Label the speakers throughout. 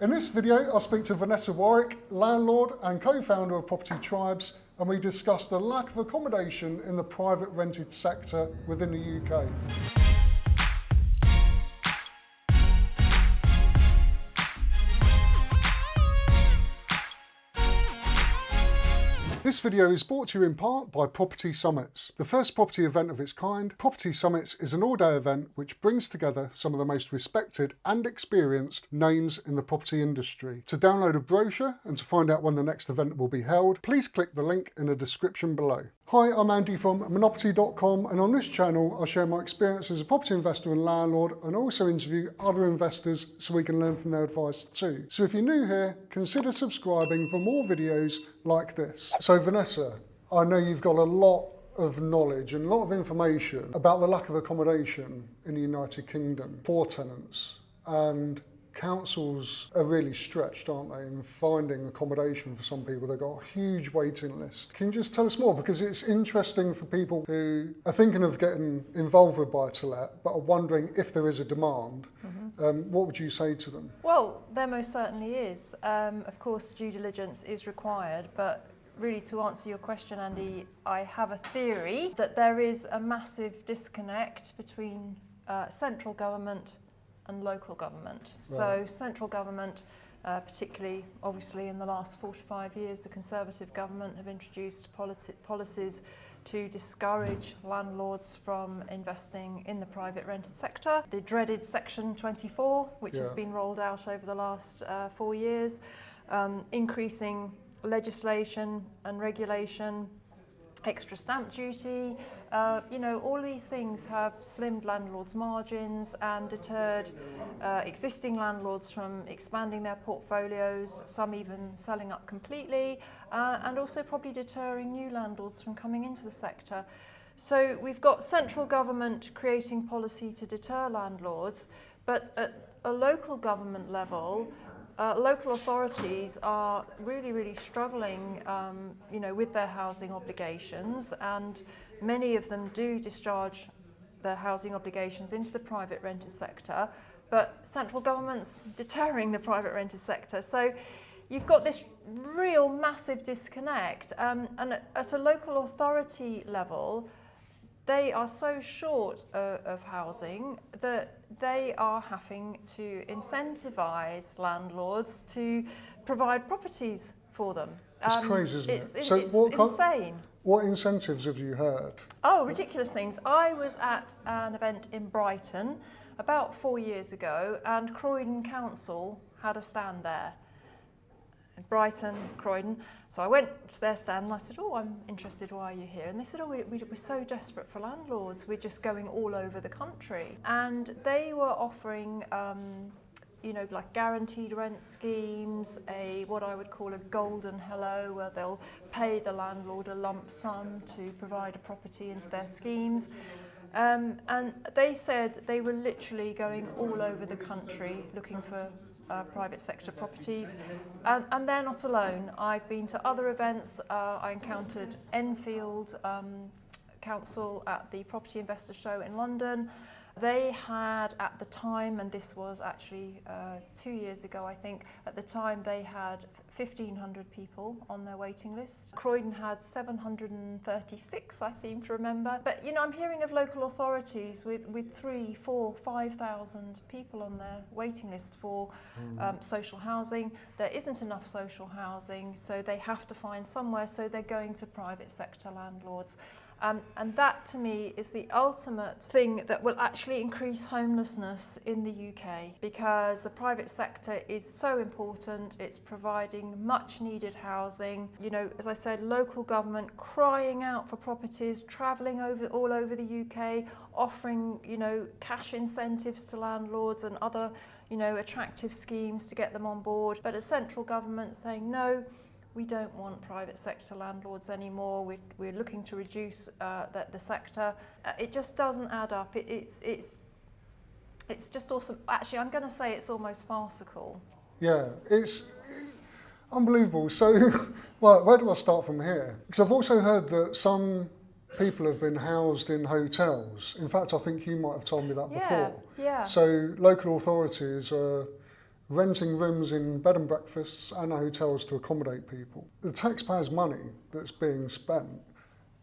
Speaker 1: In this video, I'll speak to Vanessa Warwick, landlord and co-founder of Property Tribes, and we discuss the lack of accommodation in the private rented sector within the UK. This video is brought to you in part by Property Summits, the first property event of its kind. Property Summits is an all-day event which brings together some of the most respected and experienced names in the property industry. To download a brochure and to find out when the next event will be held, please click the link in the description below. Hi, I'm Andy from Monopoly.com, and on this channel I'll share my experience as a property investor and landlord, and also interview other investors so we can learn from their advice too. So if you're new here, consider subscribing for more videos like this. So Vanessa, I know you've got a lot of knowledge and a lot of information about the lack of accommodation in the United Kingdom for tenants, and councils are really stretched, aren't they, in finding accommodation for some people. They've got a huge waiting list. Can you just tell us more? Because it's interesting for people who are thinking of getting involved with buy-to-let but are wondering if there is a demand. What would you say to them?
Speaker 2: Well, there most certainly is. Of course, due diligence is required, but really, to answer your question, Andy, I have a theory that there is a massive disconnect between central government and local government.
Speaker 1: Right.
Speaker 2: So central government, particularly obviously in the last 4 to 5 years, the Conservative government have introduced policies to discourage landlords from investing in the private rented sector. The dreaded Section 24, which has been rolled out over the last 4 years, increasing legislation and regulation, extra stamp duty, all these things have slimmed landlords' margins and deterred existing landlords from expanding their portfolios, some even selling up completely, and also probably deterring new landlords from coming into the sector. So we've got central government creating policy to deter landlords, but at a local government level, local authorities are really struggling, with their housing obligations, and many of them do discharge their housing obligations into the private rented sector, but central government's deterring the private rented sector. So you've got this real massive disconnect, and at a local authority level, they are so short of housing that they are having to incentivise landlords to provide properties for them.
Speaker 1: It's crazy, isn't it?
Speaker 2: It's insane.
Speaker 1: What incentives have you heard?
Speaker 2: Oh, ridiculous things. I was at an event in Brighton about 4 years ago, and Croydon Council had a stand there. Brighton, Croydon. So I went to their stand and I said, "Oh, I'm interested, why are you here?" And they said, "Oh, we're so desperate for landlords, we're just going all over the country." And they were offering, like guaranteed rent schemes, what I would call a golden hello, where they'll pay the landlord a lump sum to provide a property into their schemes. And they said they were literally going all over the country looking for private sector properties, and they're not alone. I've been to other events. I encountered Enfield Council at the Property Investor Show in London. They had, at the time, and this was actually 2 years ago, I think, at the time they had 1,500 people on their waiting list. Croydon had 736, I seem to remember. But, I'm hearing of local authorities with 3,000, 4,000, 5,000 people on their waiting list for social housing. There isn't enough social housing, so they have to find somewhere, so they're going to private sector landlords. And that, to me, is the ultimate thing that will actually increase homelessness in the UK, because the private sector is so important. It's providing much needed housing. As I said, local government crying out for properties, travelling all over the UK, offering, cash incentives to landlords and other, attractive schemes to get them on board. But a central government saying, no, we don't want private sector landlords anymore. We're looking to reduce the sector. It just doesn't add up. It's just awesome. Actually, I'm going to say it's almost farcical.
Speaker 1: Yeah, it's unbelievable. So, well, where do I start from here? Because I've also heard that some people have been housed in hotels. In fact, I think you might have told me that before.
Speaker 2: Yeah.
Speaker 1: So local authorities are renting rooms in bed and breakfasts and hotels to accommodate people. The taxpayers' money that's being spent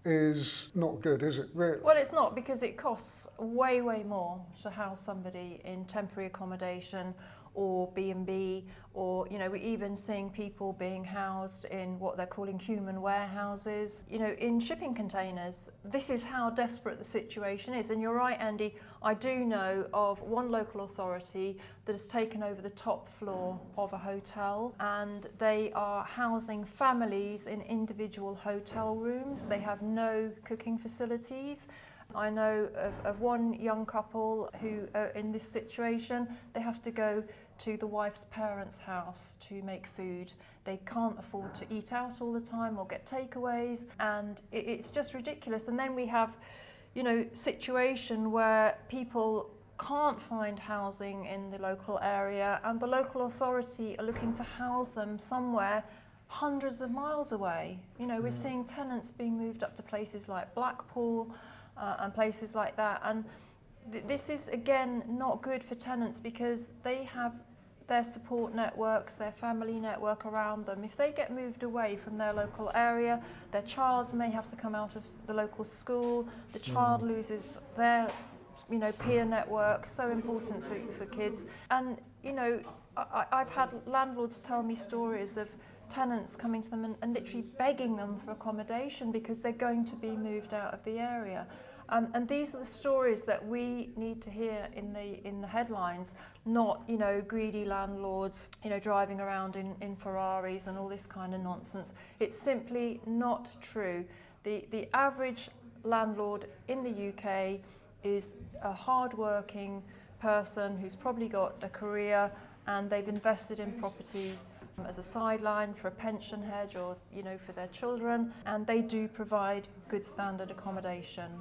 Speaker 1: is not good, is it, really?
Speaker 2: Well, it's not, because it costs way, way more to house somebody in temporary accommodation or B&B, or, you know, we're even seeing people being housed in what they're calling human warehouses, you know, in shipping containers. This is how desperate the situation is. And you're right, Andy, I do know of one local authority that has taken over the top floor of a hotel, and they are housing families in individual hotel rooms. They have no cooking facilities. I know of one young couple who are in this situation. They have to go to the wife's parents' house to make food. They can't afford to eat out all the time or get takeaways, and it's just ridiculous. And then we have, you know, situation where people can't find housing in the local area, and the local authority are looking to house them somewhere hundreds of miles away. You know, we're seeing tenants being moved up to places like Blackpool, and places like that, and this is again not good for tenants, because they have their support networks, their family network around them. If they get moved away from their local area, their child may have to come out of the local school, the child loses their, you know, peer network, so important for kids. And, you know, I've had landlords tell me stories of tenants coming to them and literally begging them for accommodation because they're going to be moved out of the area. And these are the stories that we need to hear in the headlines, not, you know, greedy landlords, you know, driving around in Ferraris and all this kind of nonsense. It's simply not true. The average landlord in the UK is a hard-working person who's probably got a career, and they've invested in property as a sideline for a pension hedge, or, you know, for their children, and they do provide good standard accommodation.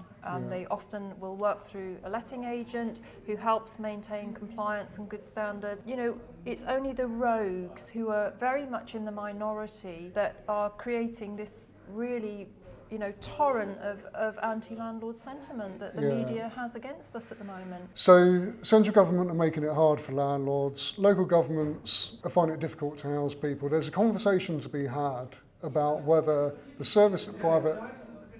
Speaker 2: They often will work through a letting agent who helps maintain compliance and good standards. You know, it's only the rogues, who are very much in the minority, that are creating this really, you know, torrent of anti-landlord sentiment that the media has against us at the moment.
Speaker 1: So central government are making it hard for landlords. Local governments are finding it difficult to house people. There's a conversation to be had about whether the service that private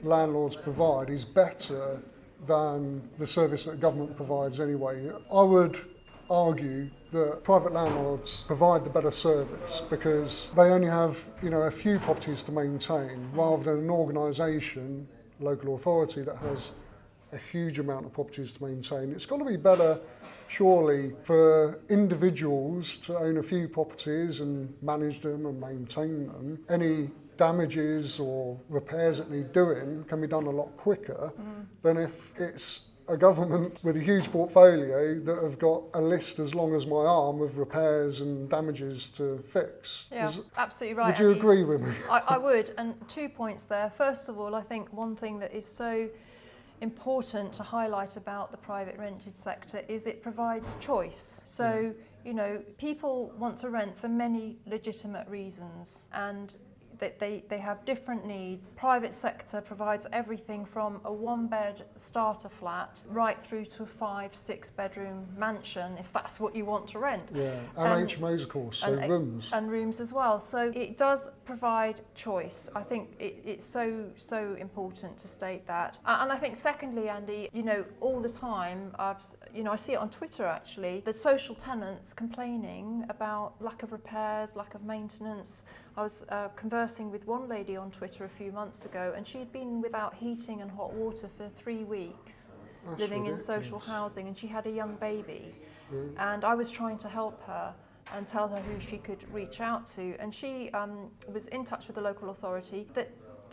Speaker 1: landlords provide is better than the service that government provides anyway. I would argue that private landlords provide the better service because they only have, you know, a few properties to maintain, rather than an organisation, local authority, that has a huge amount of properties to maintain. It's got to be better, surely, for individuals to own a few properties and manage them and maintain them. Any damages or repairs that need doing can be done a lot quicker than if it's a government with a huge portfolio that have got a list as long as my arm of repairs and damages to fix.
Speaker 2: Yeah, absolutely right.
Speaker 1: Would you agree with me?
Speaker 2: I would, and 2 points there. First of all, I think one thing that is so important to highlight about the private rented sector is it provides choice. So, you know, people want to rent for many legitimate reasons, and they have different needs. Private sector provides everything from a 1-bed starter flat right through to a 5-6 bedroom mansion, if that's what you want to rent.
Speaker 1: Yeah, and HMOs, of course, so rooms.
Speaker 2: And rooms as well. So it does provide choice. I think it's so important to state that. And I think secondly, Andy, you know, all the time, I see it on Twitter actually, the social tenants complaining about lack of repairs, lack of maintenance. I was conversing with one lady on Twitter a few months ago, and she had been without heating and hot water for 3 weeks, living in social housing, and she had a young baby. And I was trying to help her and tell her who she could reach out to, and she was in touch with the local authority that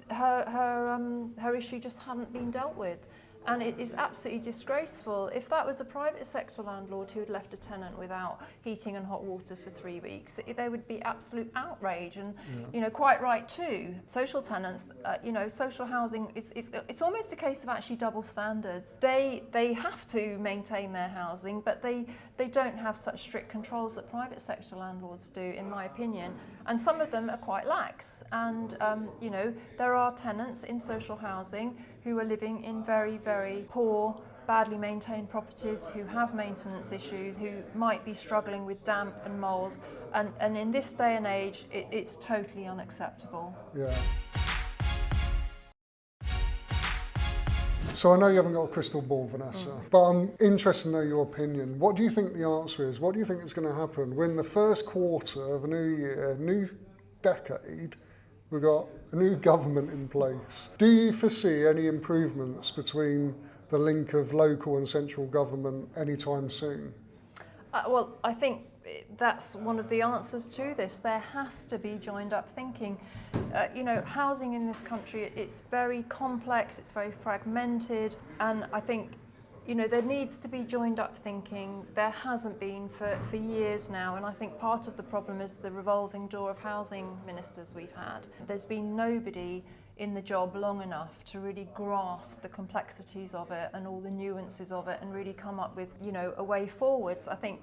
Speaker 2: her issue just hadn't been dealt with. And it is absolutely disgraceful. If that was a private sector landlord who had left a tenant without heating and hot water for 3 weeks, there would be absolute outrage, and you know, quite right too. Social tenants, you know, social housing, it's almost a case of actually double standards. They have to maintain their housing, but they don't have such strict controls that private sector landlords do, in my opinion. And some of them are quite lax. And you know, there are tenants in social housing who are living in very, very poor, badly maintained properties, who have maintenance issues, who might be struggling with damp and mould. And in this day and age, it's totally unacceptable.
Speaker 1: Yeah. So I know you haven't got a crystal ball, Vanessa, but I'm interested to know your opinion. What do you think the answer is? What do you think is going to happen when the first quarter of a new year, new decade, we've got a new government in place? Do you foresee any improvements between the link of local and central government anytime soon?
Speaker 2: Well, I think that's one of the answers to this. There has to be joined up thinking. Housing in this country, it's very complex, it's very fragmented, and I think, there needs to be joined up thinking. There hasn't been for years now, and I think part of the problem is the revolving door of housing ministers we've had. There's been nobody in the job long enough to really grasp the complexities of it and all the nuances of it and really come up with, a way forwards. I think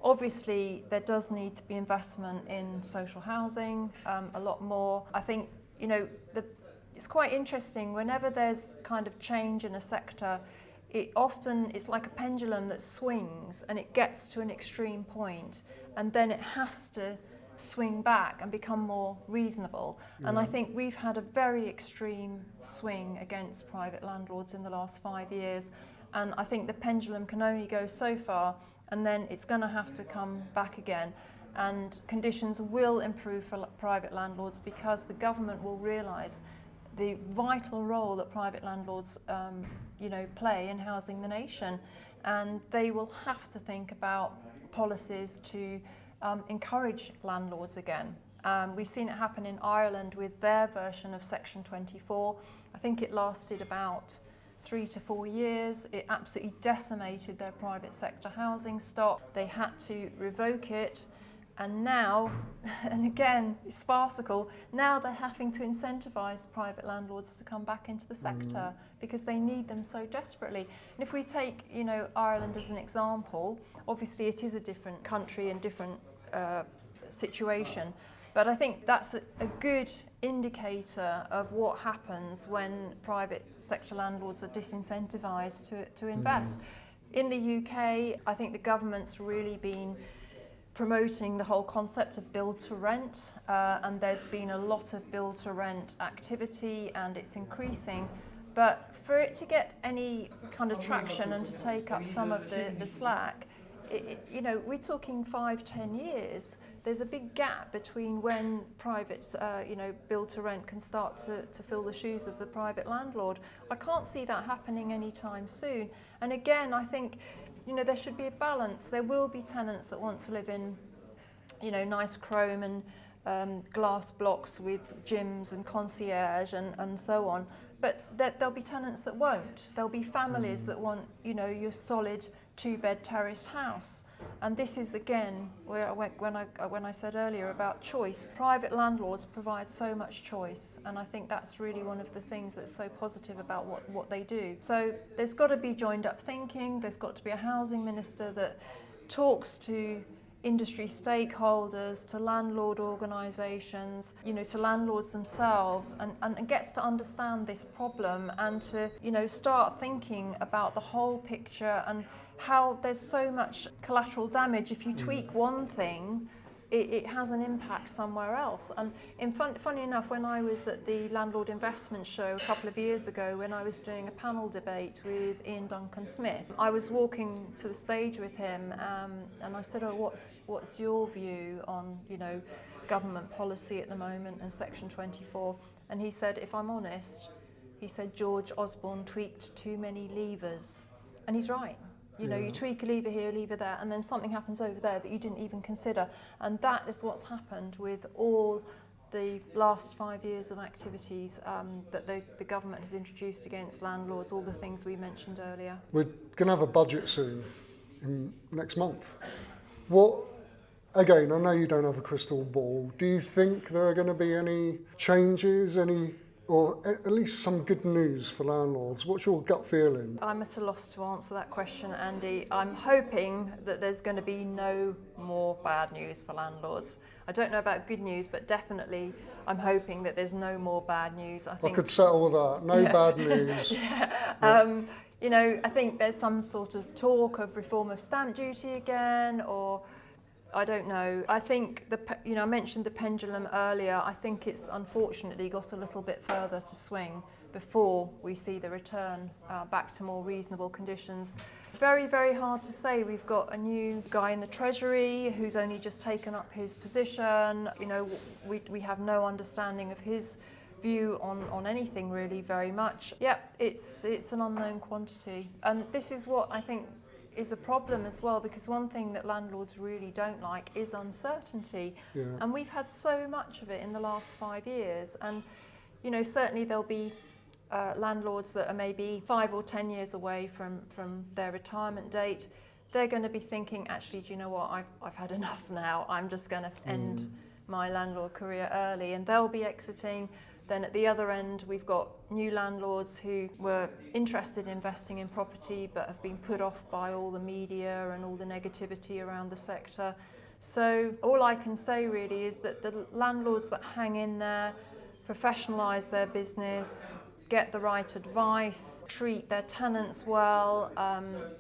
Speaker 2: obviously there does need to be investment in social housing, a lot more. I think, it's quite interesting whenever there's kind of change in a sector, it's like a pendulum that swings and it gets to an extreme point and then it has to swing back and become more reasonable. Yeah. And I think we've had a very extreme swing against private landlords in the last 5 years, and I think the pendulum can only go so far, and then it's going to have to come back again, and conditions will improve for private landlords because the government will realise the vital role that private landlords play in housing the nation, and they will have to think about policies to encourage landlords again. We've seen it happen in Ireland with their version of Section 24. I think it lasted about 3 to 4 years. It absolutely decimated their private sector housing stock. They had to revoke it, and now, and again, it's farcical, now they're having to incentivise private landlords to come back into the sector because they need them so desperately. And if we take, Ireland as an example, obviously it is a different country and different situation, but I think that's a good indicator of what happens when private sector landlords are disincentivised to invest. In the UK, I think the government's really been promoting the whole concept of build to rent, and there's been a lot of build to rent activity and it's increasing, but for it to get any kind of traction and to take up some of the slack, we're talking 5-10 years. There's a big gap between when private build to rent can start to fill the shoes of the private landlord. I can't see that happening anytime soon, and again I think there should be a balance. There will be tenants that want to live in nice chrome and glass blocks with gyms and concierge and so on, but there'll be tenants that won't. There'll be families that want your solid 2-bed terraced house, and this is again where when I said earlier about choice. Private landlords provide so much choice, and I think that's really one of the things that's so positive about what they do. So there's got to be joined up thinking. There's got to be a housing minister that talks to industry stakeholders, to landlord organisations, to landlords themselves, and gets to understand this problem and to start thinking about the whole picture and how there's so much collateral damage. If you tweak one thing, it has an impact somewhere else. And funny enough, when I was at the Landlord Investment Show a couple of years ago, when I was doing a panel debate with Ian Duncan-Smith, I was walking to the stage with him, and I said, what's your view on government policy at the moment and Section 24? And he said, if I'm honest, he said George Osborne tweaked too many levers. And he's right. You tweak a lever here, a lever there, and then something happens over there that you didn't even consider. And that is what's happened with all the last 5 years of activities that the government has introduced against landlords, all the things we mentioned earlier.
Speaker 1: We're going to have a budget soon, next month. Again, I know you don't have a crystal ball. Do you think there are going to be any changes, or at least some good news for landlords? What's your gut feeling?
Speaker 2: I'm at a loss to answer that question, Andy. I'm hoping that there's going to be no more bad news for landlords. I don't know about good news, but definitely I'm hoping that there's no more bad news. I could
Speaker 1: settle with that. No bad news.
Speaker 2: You know, I think there's some sort of talk of reform of stamp duty again, or I don't know. I think, I mentioned the pendulum earlier. I think it's unfortunately got a little bit further to swing before we see the return back to more reasonable conditions. Very, very hard to say. We've got a new guy in the Treasury who's only just taken up his position. You know, we have no understanding of his view on anything really very much. Yep, it's an unknown quantity. And this is what I think is a problem as well, because one thing that landlords really don't like is uncertainty.
Speaker 1: Yeah.
Speaker 2: And we've had so much of it in the last 5 years. And, you know, certainly there'll be landlords that are maybe 5 or 10 years away from their retirement date. They're going to be thinking, actually, do you know what, I've had enough now. I'm just going to end my landlord career early, and they'll be exiting. Then at the other end, we've got new landlords who were interested in investing in property but have been put off by all the media and all the negativity around the sector. So all I can say really is that the landlords that hang in there, professionalise their business, get the right advice, treat their tenants well,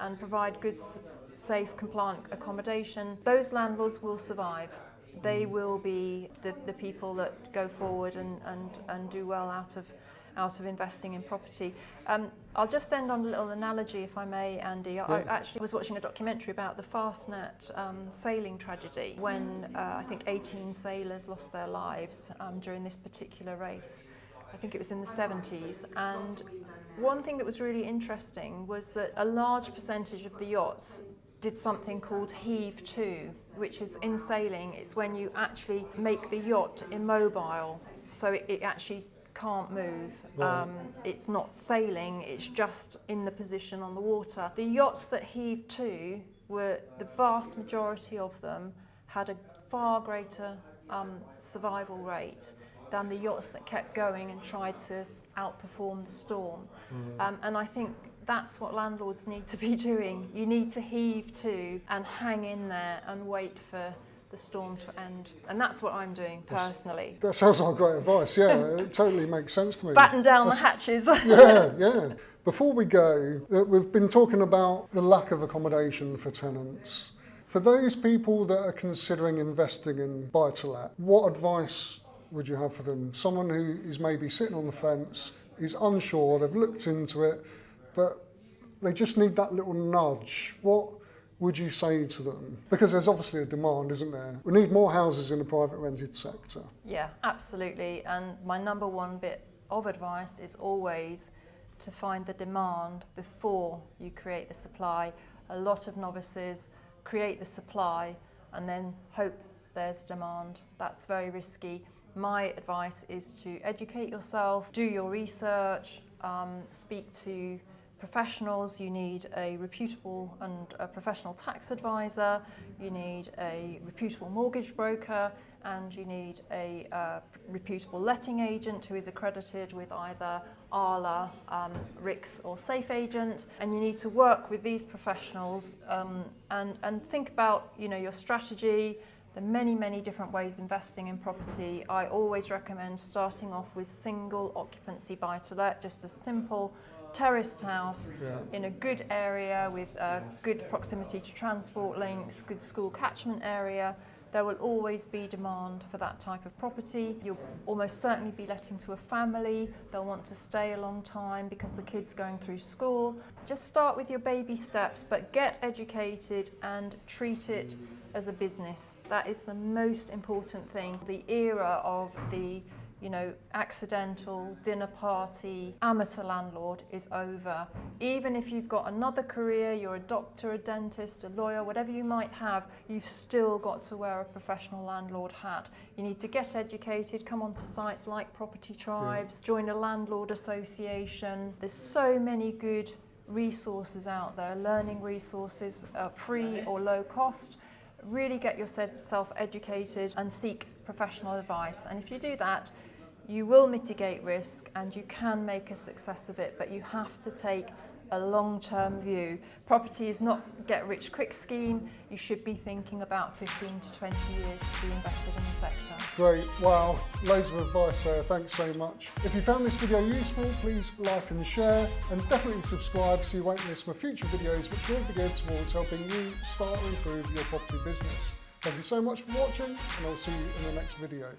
Speaker 2: and provide good, safe, compliant accommodation, those landlords will survive. They will be the people that go forward and do well out of investing in property. I'll just end on a little analogy, if I may, Andy.
Speaker 1: Yeah.
Speaker 2: I actually was watching a documentary about the Fastnet sailing tragedy, when I think 18 sailors lost their lives during this particular race. I think it was in the 70s. And one thing that was really interesting was that a large percentage of the yachts did something called heave to, which is in sailing, it's when you actually make the yacht immobile, so it actually can't move.
Speaker 1: Right.
Speaker 2: It's not sailing, it's just in the position on the water. The yachts that heaved to, the vast majority of them had a far greater survival rate than the yachts that kept going and tried to outperform the storm. And I think that's what landlords need to be doing. You need to heave to and hang in there and wait for the storm to end. And that's what I'm doing personally.
Speaker 1: That sounds like great advice, yeah. It totally makes sense to me.
Speaker 2: Batten down the hatches.
Speaker 1: Yeah. Before we go, we've been talking about the lack of accommodation for tenants. For those people that are considering investing in buy-to-let, what advice would you have for them? Someone who is maybe sitting on the fence, is unsure, they've looked into it, but they just need that little nudge. What would you say to them? Because there's obviously a demand, isn't there? We need more houses in the private rented sector.
Speaker 2: Yeah, absolutely. And my number one bit of advice is always to find the demand before you create the supply. A lot of novices create the supply and then hope there's demand. That's very risky. My advice is to educate yourself, do your research, speak to professionals. You need a reputable and a professional tax advisor, you need a reputable mortgage broker, and you need a reputable letting agent who is accredited with either ALA, RICS or Safe Agent. And you need to work with these professionals and think about, you know, your strategy. There are many, many different ways of investing in property. I always recommend starting off with single occupancy buy-to-let, just a simple terraced house in a good area with good proximity to transport links, good school catchment area. There will always be demand for that type of property. You'll almost certainly be letting to a family. They'll want to stay a long time because the kid's going through school. Just start with your baby steps, but get educated and treat it as a business. That is the most important thing. The era of the accidental dinner party amateur landlord is over. Even if you've got another career, you're a doctor, a dentist, a lawyer, whatever you might have, you've still got to wear a professional landlord hat. You need to get educated, come onto sites like Property Tribes, join a landlord association. There's so many good resources out there, learning resources, free or low cost. Really get yourself educated and seek professional advice. And if you do that, you will mitigate risk and you can make a success of it, but you have to take a long-term view. Property is not a get-rich-quick scheme. You should be thinking about 15 to 20 years to be invested in the sector.
Speaker 1: Great, wow, loads of advice there, thanks so much. If you found this video useful, please like and share, and definitely subscribe so you won't miss my future videos, which will be geared towards helping you start and improve your property business. Thank you so much for watching, and I'll see you in the next video.